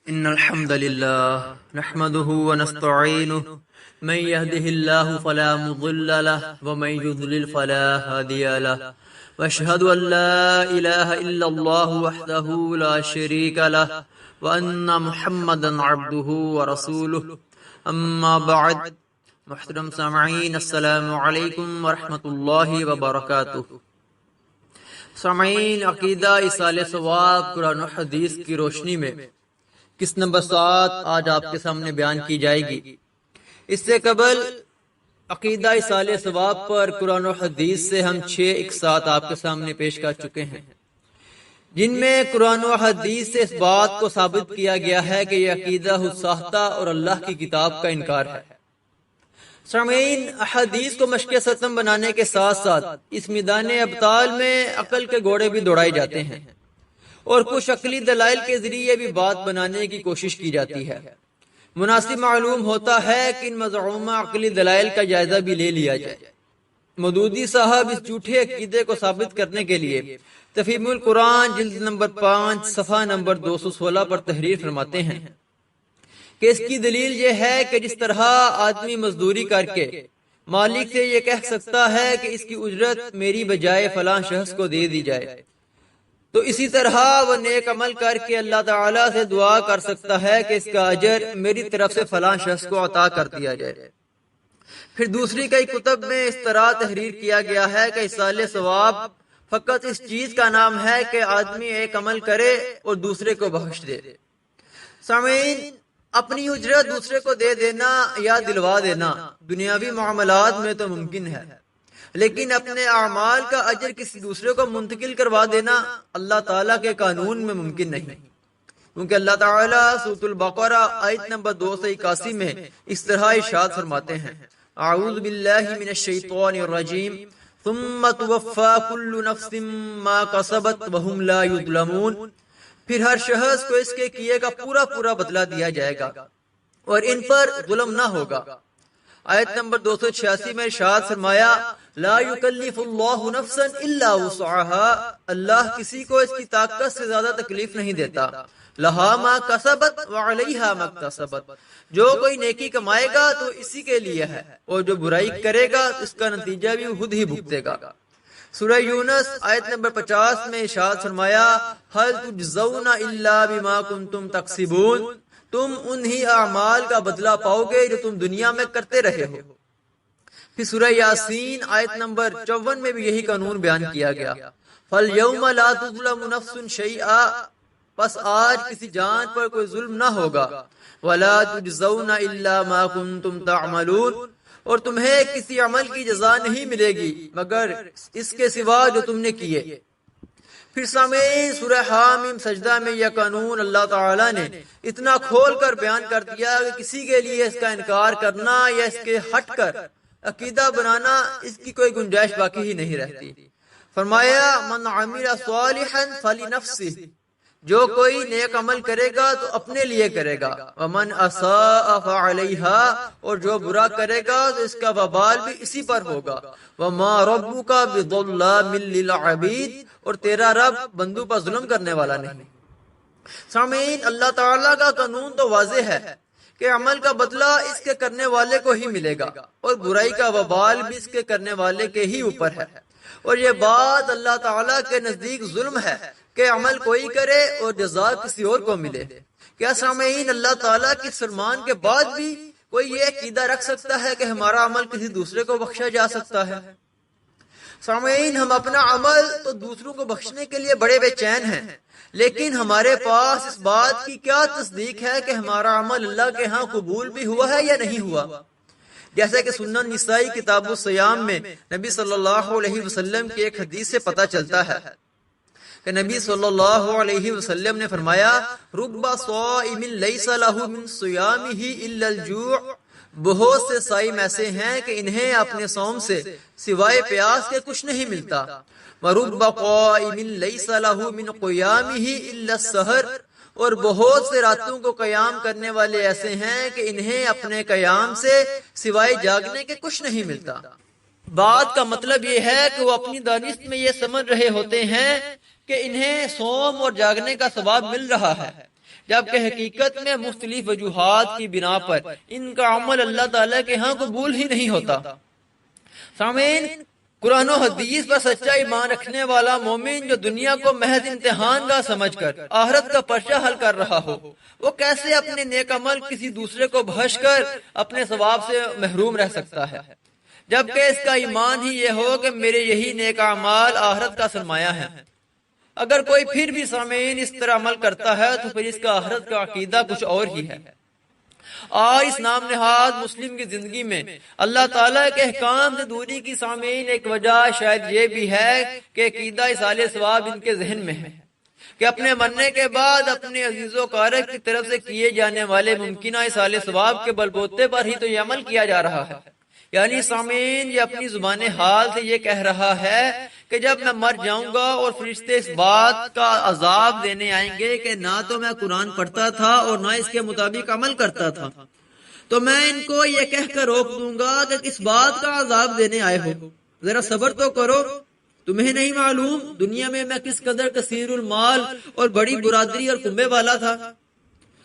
إن الحمد لله نحمده ونستعينه من يهده الله فلا مضل له ومن يضلل فلا هادي له وأشهد أن لا إله إلا الله وحده لا شريك له وأن محمدا عبده ورسوله أما بعد محترم سامعین السلام علیکم ورحمۃ اللہ وبرکاتہ۔ سامعین، عقیدہ ایصال ثواب قرآن و حدیث کی روشنی میں قسط نمبر 7 آج آپ کے سامنے بیان کی جائے گی۔ اس سے قبل عقیدہ ایصال ثواب پر قرآن و حدیث سے ہم 6 اقساط آپ کے سامنے پیش کر چکے ہیں، جن میں قرآن و حدیث سے اس بات کو ثابت کیا گیا ہے کہ یہ عقیدہ خود ساختہ اور اللہ کی کتاب کا انکار ہے۔ سامعین، احادیث کو مشق ستم بنانے کے ساتھ ساتھ اس میدان ابطال میں عقل کے گھوڑے بھی دوڑائے جاتے ہیں اور کچھ عقلی دلائل کے ذریعے بھی بات بنانے کی کوشش کی جاتی ہے۔ مناسب معلوم ہوتا ہے کہ ان مزعومہ عقلی دلائل کا جائزہ بھی لے لیا جائے۔ مودودی صاحب اس جھوٹے عقیدے کو ثابت کرنے کے لیے تفہیم القرآن جلد نمبر 5 صفحہ نمبر 216 پر تحریر فرماتے ہیں کہ اس کی دلیل یہ ہے کہ جس طرح آدمی مزدوری کر کے مالک سے یہ کہہ سکتا ہے کہ اس کی اجرت میری بجائے فلاں شخص کو دے دی جائے، تو اسی طرح وہ نیک عمل کر کے اللہ تعالیٰ سے دعا کر سکتا ہے کہ اس کا اجر میری طرف سے فلاں شخص کو عطا کر دیا جائے۔ پھر دوسری کئی کتب میں اس طرح تحریر کیا گیا ہے کہ ایصال ثواب فقط اس چیز کا نام ہے کہ آدمی ایک عمل کرے اور دوسرے کو بخش دے۔ سامعین، اپنی اجرت دوسرے کو دے دینا یا دلوا دینا دنیاوی معاملات میں تو ممکن ہے، لیکن اپنے اعمال کا اجر کسی دوسرے کو منتقل کروا دینا اللہ تعالیٰ کے قانون میں ممکن نہیں، کیونکہ اللہ تعالیٰ سورۃ البقرہ آیت نمبر 281 میں اس طرح ارشاد فرماتے ہیں: اعوذ باللہ من الشیطان الرجیم ثم توفی کل نفس ما کسبت وہم لا یظلمون، پھر ہر شخص کو اس کے کیے کا پورا پورا بدلہ دیا جائے گا اور ان پر ظلم نہ ہوگا۔ آیت نمبر 286 میں ارشاد فرمایا: لا یکلف اللہ نفسا الا وسعها، اللہ کسی کو اس کی طاقت سے زیادہ تکلیف نہیں دیتا۔ لہا ما کسبت وعلیہا ما اکتسبت، جو کوئی نیکی کمائے گا تو اسی کے لیے ہے، اور جو برائی کرے گا اس کا نتیجہ بھی خود ہی بھگتے گا۔ سورہ یونس آیت نمبر 50 میں ارشاد فرمایا: هل تجزون الا بما کنتم تکسبون، تم انہی اعمال کا بدلہ پاؤ گے جو تم دنیا میں کرتے رہے ہو۔ پھر سورہ یاسین آیت نمبر 54 میں بھی یہی قانون بیان کیا گیا: فَالْيَوْمَ لَا تُظْلَمُ نَفْسٌ شَيْئًا، پس آج کسی جان پر کوئی ظلم نہ ہوگا۔ وَلَا تُجْزَوْنَ إِلَّا مَا كُنتُمْ تَعْمَلُونَ، اور تمہیں کسی عمل کی جزا نہیں ملے گی مگر اس کے سوا جو تم نے کیے۔ پھر سامعین، سورہ حامیم سجدہ میں یہ قانون اللہ تعالیٰ نے اتنا کھول کر بیان کر دیا کہ کسی کے لیے اس کا انکار کرنا یا اس کے ہٹ کر عقیدہ بنانا اس کی کوئی گنجائش باقی ہی نہیں رہتی۔ فرمایا: من عمل صالحا فلنفسہ، جو کوئی نیک عمل کرے گا تو اپنے لیے کرے گا، ومن اساء فعلیہا، اور جو برا کرے گا تو اس کا وبال بھی اسی پر ہوگا۔ وما ربک بظلام للعبید، اور تیرا رب بندوں پر ظلم کرنے والا نہیں۔ سامعین، اللہ تعالیٰ کا قانون تو واضح ہے کہ عمل کا بدلہ اس کے کرنے والے کو ہی ملے گا اور برائی کا وبال بھی اس کے کرنے والے کے ہی اوپر ہے، اور یہ بات اللہ تعالیٰ کے نزدیک ظلم ہے کہ عمل کوئی کرے اور جزا کسی اور کو ملے۔ کیا سامعین، اللہ تعالیٰ کے فرمان کے بعد بھی کوئی یہ عقیدہ رکھ سکتا ہے کہ ہمارا عمل کسی دوسرے کو بخشا جا سکتا ہے؟ سامعین، ہم اپنا عمل تو دوسروں کو بخشنے کے لیے بڑے بے چین ہیں، لیکن ہمارے پاس اس بات کی کیا تصدیق ہے کہ ہمارا عمل اللہ کے ہاں قبول بھی ہوا ہے یا نہیں ہوا؟ جیسے کہ سنن نسائی کتاب الصیام میں نبی صلی اللہ علیہ وسلم کی ایک حدیث سے پتہ چلتا ہے کہ نبی صلی اللہ علیہ وسلم نے فرمایا: رب صائم لیس له من صیامہ الا الجوع، بہت سے صائم ایسے ہیں کہ انہیں اپنے صوم سے سوائے پیاس کے کچھ نہیں ملتا۔ ورب قائم لیس له من قیامہ الا السحر، اور بہت سے راتوں کو قیام کرنے والے ایسے ہیں کہ انہیں اپنے قیام سے سوائے جاگنے کے کچھ نہیں ملتا۔ بات کا مطلب یہ ہے کہ وہ اپنی دانش میں یہ سمجھ رہے ہوتے ہیں کہ انہیں صوم اور جاگنے کا ثواب مل رہا ہے، جبکہ حقیقت میں مختلف وجوہات کی بنا پر ان کا عمل اللہ تعالیٰ کے ہاں قبول ہی نہیں ہوتا۔ سامعین، قرآن و حدیث پر سچا ایمان رکھنے والا مومن جو دنیا کو محض امتحان کا سمجھ کر آخرت کا پرچہ حل کر رہا ہو، وہ کیسے اپنے نیک عمل کسی دوسرے کو بخش کر اپنے ثواب سے محروم رہ سکتا ہے، جبکہ اس کا ایمان ہی یہ ہو کہ میرے یہی نیک اعمال آخرت کا سرمایہ ہے۔ اگر کوئی پھر بھی سامعین اس طرح عمل کرتا ہے تو پھر اس کا آخرت کا عقیدہ کچھ اور ہی ہے۔ اور اس نام نہاد مسلم کی زندگی میں اللہ تعالیٰ کے احکام سے دوری کی سامعین ایک وجہ شاید یہ بھی ہے کہ عقیدہ ایصال ثواب ان کے ذہن میں ہے کہ اپنے مرنے کے بعد اپنے عزیز و قارب کی طرف سے کیے جانے والے ممکنہ ایصال ثواب کے بلبوتے پر ہی تو یہ عمل کیا جا رہا ہے۔ یعنی سامعین یہ اپنی زبان حال سے یہ کہہ رہا ہے کہ جب میں مر جاؤں گا اور فرشتے اس بات کا عذاب دینے آئیں گے کہ نہ تو میں قرآن پڑھتا تھا اور نہ اس کے مطابق عمل کرتا تھا، تو میں ان کو یہ کہہ کر روک دوں گا کہ کس بات کا عذاب دینے آئے ہو، ذرا صبر تو کرو۔ تمہیں نہیں معلوم دنیا میں کس قدر کثیر المال اور بڑی برادری اور کنبے والا تھا؟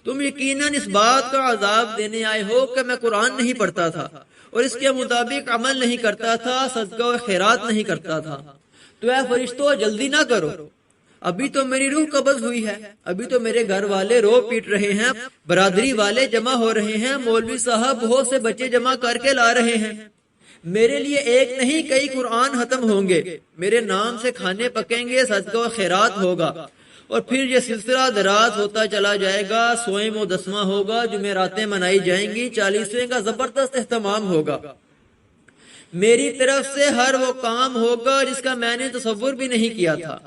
تم یقیناً اس بات کا عذاب دینے آئے ہو کہ میں قرآن نہیں پڑھتا تھا اور اس کے مطابق عمل نہیں کرتا تھا، صدقہ و خیرات نہیں کرتا تھا۔ تو اے فرشتوں جلدی نہ کرو، ابھی تو میری روح قبض ہوئی ہے، ابھی تو میرے گھر والے رو پیٹ رہے ہیں، برادری والے جمع ہو رہے ہیں، مولوی صاحب بہت سے بچے جمع کر کے لا رہے ہیں، میرے لیے ایک نہیں کئی قرآن ختم ہوں گے، میرے نام سے کھانے پکیں گے، صدقہ و خیرات ہوگا، اور پھر یہ سلسلہ دراز ہوتا چلا جائے گا، سوئم و دسواں ہوگا، جمعراتیں منائی جائیں گی، 40ویں کا زبردست اہتمام ہوگا، میری طرف سے ہر وہ کام ہوگا جس کا میں نے تصور بھی نہیں کیا تھا،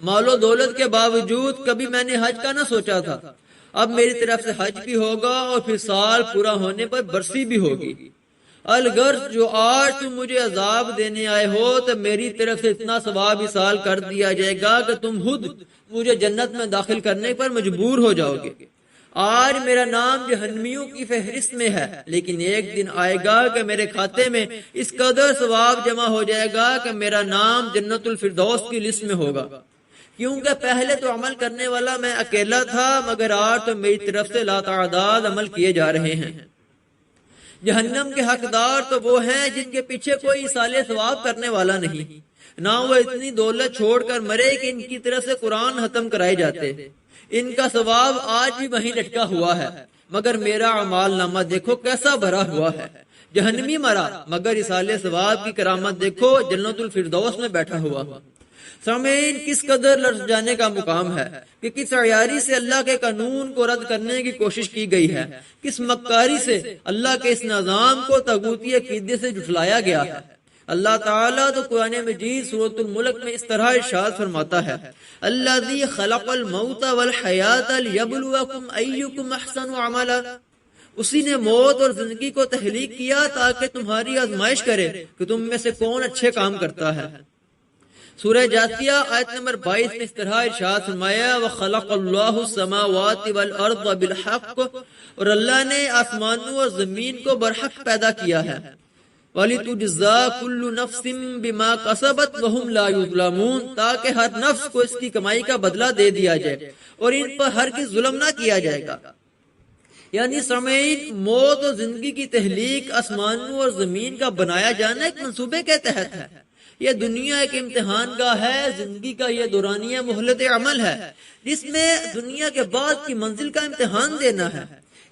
مال و دولت کے باوجود کبھی میں نے حج کا نہ سوچا تھا، اب میری طرف سے حج بھی ہوگا اور پھر سال پورا ہونے پر برسی بھی ہوگی، الغرض جو آج تم مجھے عذاب دینے آئے ہو تو میری طرف سے اتنا ثواب ایصال کر دیا جائے گا کہ تم خود مجھے جنت میں داخل کرنے پر مجبور ہو جاؤ گے۔ آج میرا نام جہنمیوں کی فہرست میں ہے، لیکن ایک دن آئے گا کہ میرے کھاتے میں اس قدر ثواب جمع ہو جائے گا کہ میرا نام جنت الفردوس کی لسٹ میں ہوگا، کیونکہ پہلے تو عمل کرنے والا میں اکیلا تھا، مگر آج تو میری طرف سے لاتعداد عمل کیے جا رہے ہیں۔ جہنم کے حقدار تو وہ ہیں جن کے پیچھے کوئی ایصال ثواب کرنے والا نہیں، نہ وہ اتنی دولت چھوڑ کر مرے کہ ان کی طرف سے قرآن ختم کرائے جاتے، ان کا ثواب آج بھی وہیں لٹکا ہوا ہے، مگر میرا اعمال نامہ دیکھو کیسا بھرا ہوا ہے، جہنمی مرا مگر ایصال ثواب کی کرامت دیکھو، جنت الفردوس میں بیٹھا ہوا۔ سامعین، کس قدر لرز جانے کا مقام ہے کہ کس عیاری سے اللہ کے قانون کو رد کرنے کی کوشش کی گئی ہے، کس مکاری سے اللہ کے اس نظام کو طاغوتی عقیدے سے جھٹلایا گیا ہے۔ اللہ تعالیٰ تو قرآن مجید سورۃ الملک میں اس طرح ارشاد فرماتا ہے، الذی خلق الموت والحیات لیبلوکم ایکم احسن عملا، اسی نے موت اور زندگی کو تخلیق کیا تاکہ تمہاری آزمائش کرے کہ تم میں سے کون اچھے کام کرتا ہے۔ سورہ جاثیہ آیت نمبر 22 میں اس طرح ارشاد فرمایا، وَخَلَقَ اللَّهُ السَّمَاوَاتِ وَالْأَرْضَ بِالْحَقِّ، اور اللہ نے آسمانوں اور زمین کو برحق پیدا کیا ہے، وَلِتُجْزَىٰ كُلُّ نَفْسٍ بِمَا كَسَبَتْ وَهُمْ لَا يُظْلَمُونَ، تاکہ ہر نفس کو اس کی کمائی کا بدلہ دے دیا جائے اور ان پر ہرگز ظلم نہ کیا جائے گا۔ یعنی سامعین، موت اور زندگی کی تخلیق، آسمانوں اور زمین کا بنایا جانا ایک منصوبے کے تحت ہے۔ یہ دنیا ایک امتحان گاہ ہے، زندگی کا یہ دورانیہ مہلت عمل ہے جس میں دنیا کے بعد کی منزل کا امتحان دینا ہے۔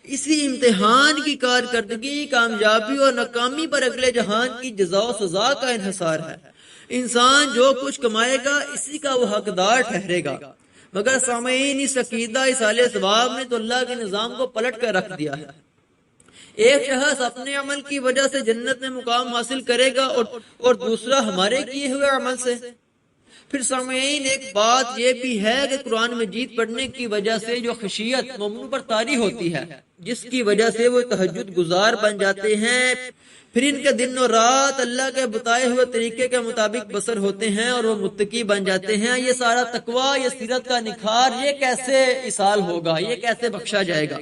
اسی امتحان کی کارکردگی، کامیابی اور ناکامی پر اگلے جہان کی جزا و سزا کا انحصار ہے۔ انسان جو کچھ کمائے گا اسی کا وہ حقدار ٹھہرے گا، مگر سامعین اس عقیدہ ایصال ثواب نے تو اللہ کے نظام کو پلٹ کر رکھ دیا ہے۔ ایک شخص اپنے عمل کی وجہ سے جنت میں مقام حاصل کرے گا اور دوسرا ہمارے کیے ہوئے عمل سے۔ پھر سامعین ایک بات یہ بھی ہے کہ قرآن مجید پڑھنے کی وجہ سے جو خشیت مومنوں پر طاری ہوتی ہے، جس کی وجہ سے وہ تہجد گزار بن جاتے ہیں، پھر ان کے دن و رات اللہ کے بتائے ہوئے طریقے کے مطابق بسر ہوتے ہیں اور وہ متقی بن جاتے ہیں، یہ سارا تقویٰ، یہ سیرت کا نکھار، یہ کیسے ایصال ہوگا، یہ کیسے بخشا جائے گا؟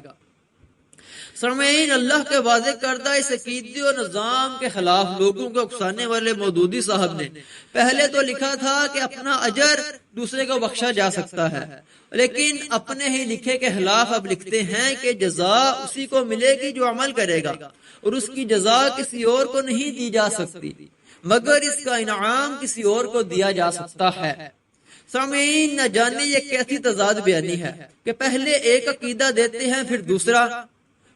سامعین، اللہ کے واضح کردہ اس عقیدے و نظام کے خلاف لوگوں کو اکسانے والے مودودی صاحب نے پہلے تو لکھا تھا کہ اپنا اجر دوسرے کو بخشا جا سکتا ہے، لیکن اپنے ہی لکھے کے خلاف اب لکھتے ہیں کہ جزا اسی کو ملے گی جو عمل کرے گا، اور اس کی جزا کسی اور کو نہیں دی جا سکتی مگر اس کا انعام کسی اور کو دیا جا سکتا ہے۔ سامعین، نہ جانے یہ کیسی تضاد بیانی ہے کہ پہلے ایک عقیدہ دیتے ہیں پھر دوسرا۔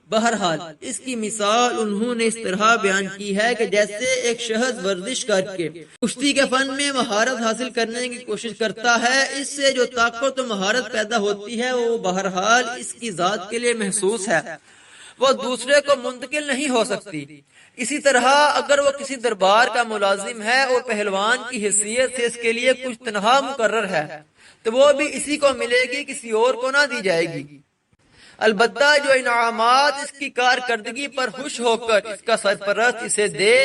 بہرحال اس کی مثال انہوں نے اس طرح بیان کی ہے کہ جیسے ایک شخص ورزش کر کے کشتی کے فن میں مہارت حاصل کرنے کی کوشش کرتا ہے، اس سے جو طاقت و مہارت پیدا ہوتی ہے وہ بہرحال اس کی ذات کے لیے محسوس ہے، وہ دوسرے کو منتقل نہیں ہو سکتی۔ اسی طرح اگر وہ کسی دربار کا ملازم ہے اور پہلوان کی حیثیت سے اس کے لیے کچھ تنخواہ مقرر ہے تو وہ بھی اسی کو ملے گی، کسی اور کو نہ دی جائے گی۔ البتہ جو انعامات اس کی کارکردگی پر خوش ہو کر اس کا سرپرست اسے دے،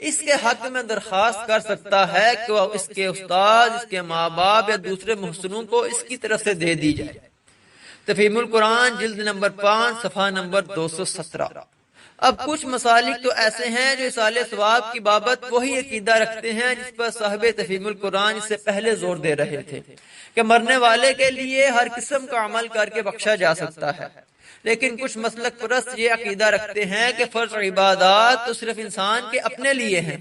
اس کے حق میں درخواست کر سکتا ہے کہ وہ اس کے استاد، اس کے ماں باپ یا دوسرے محسنوں کو اس کی طرف سے دے دی جائے۔ تفہیم القرآن جلد نمبر 5 صفحہ نمبر 217۔ اب کچھ مسالک تو ایسے ہیں جو اصالہ ثواب کی بابت وہی عقیدہ رکھتے ہیں جس پر صاحب تفہیم القرآن اس سے پہلے زور دے رہے تھے کہ مرنے والے کے لیے ہر قسم کا عمل کر کے بخشا جا سکتا ہے، لیکن کچھ مسلک پرست یہ عقیدہ رکھتے ہیں کہ فرض عبادات تو صرف انسان کے اپنے لیے ہیں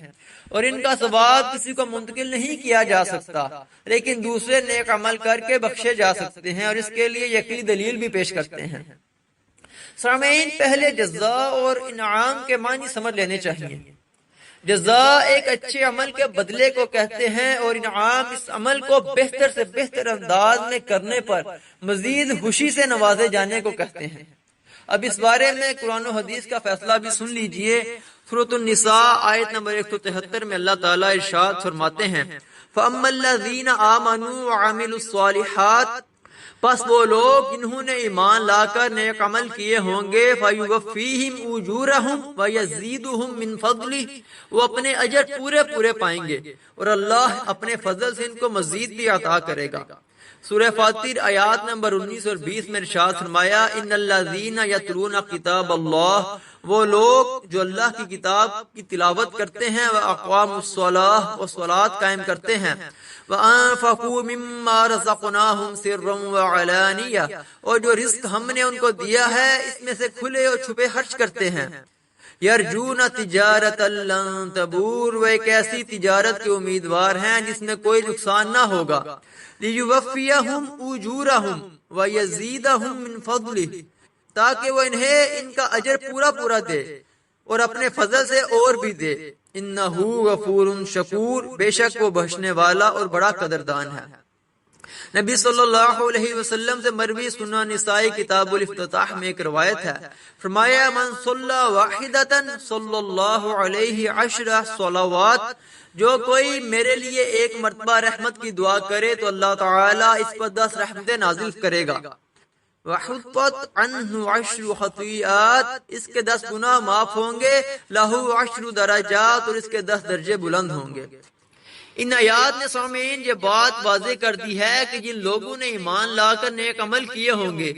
اور ان کا ثواب کسی کو منتقل نہیں کیا جا سکتا، لیکن دوسرے نیک عمل کر کے بخشے جا سکتے ہیں، اور اس کے لیے یقینی دلیل بھی پیش کرتے ہیں۔ سامعین، پہلے جزا اور انعام کے معنی سمجھ لینے چاہیے۔ جزا ایک اچھے عمل کے بدلے کو کہتے ہیں اور انعام اس عمل کو بہتر سے بہتر انداز میں کرنے پر مزید خوشی سے نوازے جانے کو کہتے ہیں۔ اب اس بارے میں قرآن و حدیث کا فیصلہ بھی سن لیجئے۔ سورۃ النساء آیت نمبر 173 میں اللہ تعالیٰ ارشاد فرماتے ہیں فَأَمَّا الَّذِينَ آمَنُوا وَعَمِلُوا الصَّالِحَاتِ، پس وہ لوگ جنہوں نے ایمان لا کر نیک عمل کیے ہوں گے، فَيُوَفِّيهِمْ أُجُورَهُمْ وَيَزِيدُهُم مِّن فَضْلِهِ، وہ اپنے اجر پورے پائیں گے اور اللہ اپنے فضل سے ان کو مزید بھی عطا کرے گا۔ سورہ فاطر آیات نمبر 19 اور 20 میں ارشاد فرمایا ان الذین یتلون کتاب اللہ، وہ لوگ جو اللہ کی کتاب کی تلاوت کرتے ہیں، واقاموا الصلاۃ، اور صلاۃ قائم کرتے ہیں، وانفقوا مما رزقناہم سرا وعلانیہ، اور جو رزق ہم نے ان کو دیا ہے اس میں سے کھلے اور چھپے خرچ کرتے ہیں، یرجون تجارت لن تبور، وہ ایک ایسی تجارت کے امیدوار ہیں جس میں کوئی نقصان نہ ہوگا، لیوفیہم اجورہم ویزیدہم من فضلہ، تاکہ وہ انہیں ان کا اجر پورا دے اور اپنے فضل سے اور بھی دے، انہ غفور شکور، بے شک وہ بخشنے والا اور بڑا قدردان ہے۔ نبی صلی اللہ علیہ وسلم سے مروی سنن نسائی کتاب الافتتاح میں ایک روایت ہے، فرمایا من صلی واحدۃ صلی اللہ علیہ 10 صلوات، جو کوئی میرے لیے ایک مرتبہ رحمت کی دعا کرے تو اللہ تعالیٰ اس پر 10 رحمتیں نازل کرے گا، وحطت عنہ 10 خطیئات، اس کے 10 گناہ معاف ہوں گے، لہ 10 درجات، اور اس کے 10 درجے بلند ہوں گے۔ ان آیات نے سامعین یہ بات واضح کر دی ہے کہ جن لوگوں نے ایمان لا کر نیک عمل کیے ہوں گے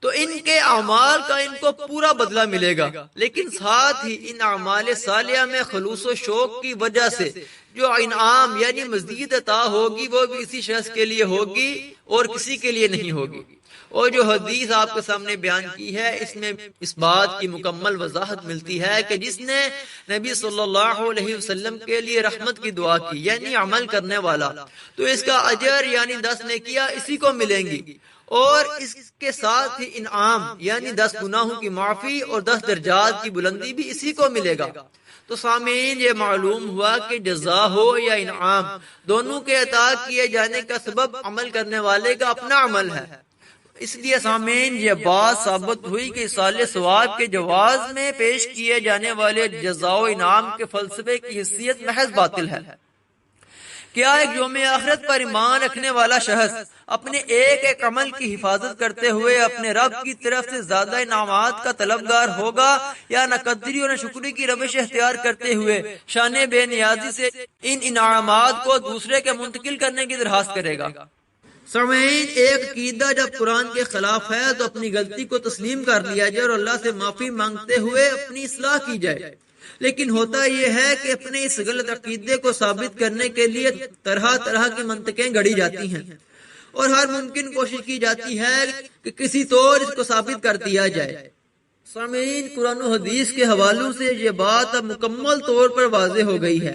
تو ان کے اعمال کا ان کو پورا بدلہ ملے گا، لیکن ساتھ ہی ان اعمال صالحہ میں خلوص و شوق کی وجہ سے جو انعام یعنی مزید عطا ہوگی وہ بھی اسی شخص کے لیے ہوگی اور کسی کے لیے نہیں ہوگی۔ اور جو حدیث آپ کے سامنے بیان کی ہے اس میں اس بات کی مکمل وضاحت ملتی ہے کہ جس نے نبی صلی اللہ علیہ وسلم کے لیے رحمت کی دعا کی یعنی عمل کرنے والا، تو اس کا اجر یعنی 10 نیکیاں اسی کو ملیں گی، اور اس کے ساتھ ہی انعام یعنی 10 گناہوں کی معافی اور 10 درجات کی بلندی بھی اسی کو ملے گا۔ تو سامعین یہ معلوم ہوا کہ جزا ہو یا انعام، دونوں کے عطا کیے جانے کا سبب عمل کرنے والے کا اپنا عمل ہے۔ اس لیے سامعین یہ بات ثابت ہوئی کہ اصالہ ثواب کے جواز میں پیش کیے جانے والے جزا و انعام کے فلسفے کی حیثیت محض باطل ہے۔ کیا ایک یوم آخرت پر ایمان رکھنے والا شخص اپنے ایک ایک عمل کی حفاظت کرتے ہوئے اپنے رب کی طرف سے زیادہ انعامات کا طلبگار ہوگا، یا نہ قدری اور نہ شکری کی روش اختیار کرتے ہوئے شان بے نیازی سے ان انعامات کو دوسرے کے منتقل کرنے کی درخواست کرے گا؟ سامعین، ایک عقیدہ جب قرآن کے خلاف ہے تو اپنی غلطی کو تسلیم کر لیا جائے اور اللہ سے معافی مانگتے ہوئے اپنی اصلاح کی جائے، لیکن ہوتا یہ ہے کہ اپنے اس غلط عقیدے کو ثابت کرنے کے لیے طرح طرح کی منطقیں گھڑی جاتی ہیں اور ہر ممکن کوشش کی جاتی ہے کہ کسی طور اس کو ثابت کر دیا جائے۔ سامعین، قرآن و حدیث کے حوالوں سے یہ بات اب مکمل طور پر واضح ہو گئی ہے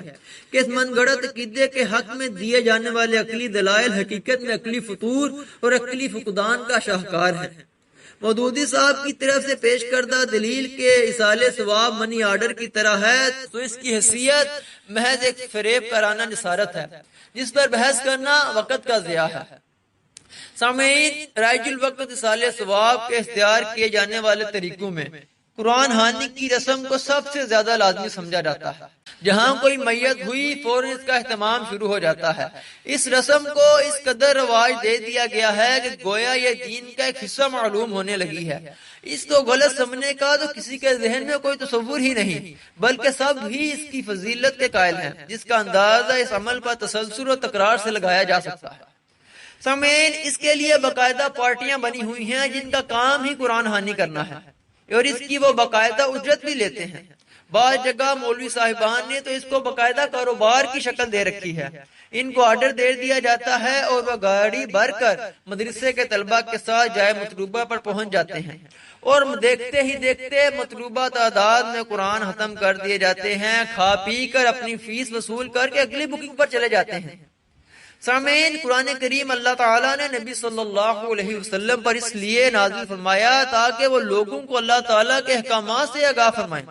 کہ اس من گھڑت عقیدے کے حق میں دیے جانے والے عقلی دلائل حقیقت میں عقلی فطور اور عقلی فقدان کا شاہکار ہے۔ مودودی صاحب کی طرف سے پیش کردہ دلیل کے ایصال ثواب منی آرڈر کی طرح ہے تو اس کی حیثیت محض ایک فریب کارانہ جسارت ہے جس پر بحث کرنا وقت کا ضیاع ہے۔ سامعین، رائج الوقت ایصال ثواب کے اختیار کیے جانے والے طریقوں میں قرآن خوانی کی رسم کو سب سے زیادہ لازمی سمجھا جاتا ہے۔ جہاں کوئی میت ہوئی فوراً اس کا اہتمام شروع ہو جاتا ہے۔ اس رسم کو اس قدر رواج دے دیا گیا ہے کہ گویا یہ دین کا ایک حصہ معلوم ہونے لگی ہے۔ اس کو غلط سمجھنے کا تو کسی کے ذہن میں کوئی تصور ہی نہیں، بلکہ سب ہی اس کی فضیلت کے قائل ہیں، جس کا اندازہ اس عمل پر تسلسل اور تکرار سے لگایا جا سکتا ہے۔ سامعین، اس کے لیے باقاعدہ پارٹیاں بنی ہوئی ہیں جن کا کام ہی قرآن خوانی کرنا ہے اور اس کی وہ باقاعدہ اجرت بھی لیتے ہیں۔ بعض جگہ مولوی صاحبان نے تو اس کو باقاعدہ کاروبار کی شکل دے رکھی ہے۔ ان کو آرڈر دے دیا جاتا ہے اور وہ گاڑی بھر کر مدرسے کے طلباء کے ساتھ جائے مطلوبہ پر پہنچ جاتے ہیں اور دیکھتے ہی دیکھتے مطلوبہ تعداد میں قرآن ختم کر دیے جاتے ہیں، کھا پی کر اپنی فیس وصول کر کے اگلی بکنگ پر چلے جاتے ہیں۔ سامعین، قرآن کریم اللہ تعالیٰ نے نبی صلی اللہ علیہ وسلم پر اس لیے نازل فرمایا تاکہ وہ لوگوں کو اللہ تعالیٰ کے احکامات سے آگاہ فرمائیں۔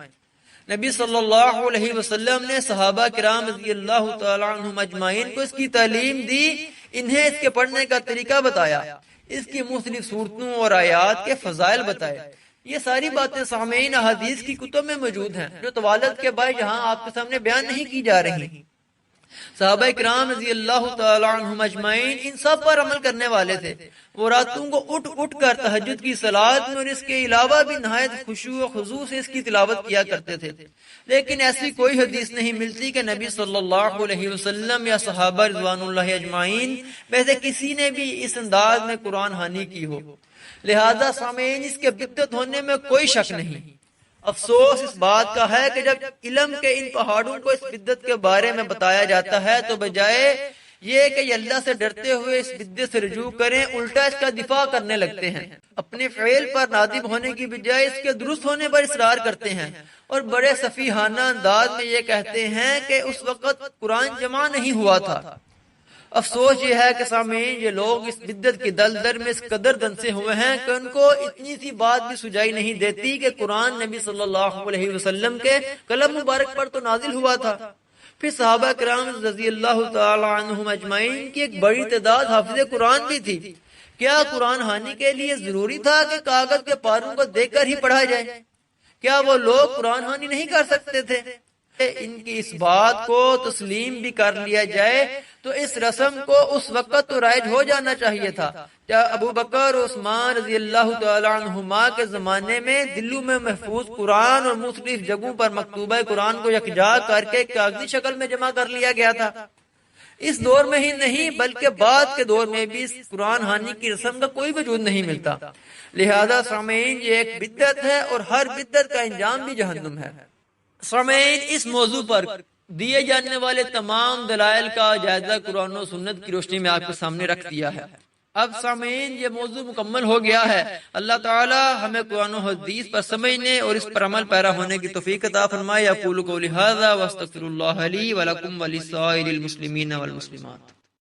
نبی صلی اللہ علیہ وسلم نے صحابہ کرام رضی اللہ تعالیٰ عنہم اجمعین کو اس کی تعلیم دی، انہیں اس کے پڑھنے کا طریقہ بتایا، اس کی مختلف صورتوں اور آیات کے فضائل بتائے۔ یہ ساری باتیں سامعین احادیث کی کتب میں موجود ہیں جو طوالت کے باعث یہاں آپ کے سامنے بیان نہیں کی جا رہی۔ صحابہ کرام رضی اللہ تعالیٰ عنہم اجمعین ان سب پر عمل کرنے والے تھے۔ وہ راتوں کو اٹھ اٹھ کر تہجد کی صلاۃ میں اور اس کے علاوہ بھی نہایت خشوع و خضوع سے اس کی تلاوت کیا کرتے تھے، لیکن ایسی کوئی حدیث نہیں ملتی کہ نبی صلی اللہ علیہ وسلم یا صحابہ رضوان اللہ اجمعین میں سے کسی نے بھی اس انداز میں قرآن خوانی کی ہو۔ لہذا سامعین، اس کے بدعت ہونے میں کوئی شک نہیں۔ افسوس اس بات کا ہے کہ جب علم کے ان پہاڑوں کو اس بدعت کے بارے میں بتایا جاتا ہے تو بجائے یہ کہ یہ اللہ سے ڈرتے ہوئے اس بدعت سے رجوع کریں، الٹا اس کا دفاع کرنے لگتے ہیں۔ اپنے فعل پر نادم ہونے کی بجائے اس کے درست ہونے پر اصرار کرتے ہیں اور بڑے سفیہانہ انداز میں یہ کہتے ہیں کہ اس وقت قرآن جمع نہیں ہوا تھا۔ افسوس یہ ہے کہ سامعین، یہ لوگ اس بدعت کی دلدل میں اس قدر دنسے ہوئے ہیں کہ ان کو اتنی سی بات بھی سجائی نہیں دیتی کہ قرآن نبی صلی اللہ علیہ وسلم کے قلم مبارک پر تو نازل ہوا تھا۔ پھر صحابہ کرام رضی اللہ تعالی عنہم اجمعین کی ایک بڑی تعداد حافظ قرآن بھی تھی۔ کیا قرآن خوانی کے لیے ضروری تھا کہ کاغذ کے پاروں کو دیکھ کر ہی پڑھا جائے؟ کیا وہ لوگ قرآن خوانی نہیں کر سکتے تھے؟ ان کی اس بات کو تسلیم بھی کر لیا جائے تو اس رسم کو اس وقت تو رائج ہو جانا چاہیے تھا جب ابو بکر اور عثمان رضی اللہ تعالی عنہما کے زمانے میں دلوں میں محفوظ قرآن اور مختلف جگہوں پر مکتوبہ قرآن کو یکجا کر کے کاغذی شکل میں جمع کر لیا گیا تھا۔ اس دور میں ہی نہیں بلکہ بعد کے دور میں بھی اس قرآن خوانی کی رسم کا کوئی وجود نہیں ملتا۔ لہذا سامعین، یہ ایک بدعت ہے اور ہر بدعت کا انجام بھی جہنم ہے۔ سامعین، اس موضوع پر دیے جانے والے تمام دلائل کا جائزہ قرآن و سنت کی روشنی میں آپ کے سامنے رکھ دیا ہے۔ اب سامعین، یہ موضوع مکمل ہو گیا ہے۔ اللہ تعالی ہمیں قرآن و حدیث پر سمجھنے اور اس پر عمل پیرا ہونے کی توفیق عطا فرمائے۔ اقول قولی ھذا واستغفر اللہ لی ولکم ولسائر المسلمین والمسلمات۔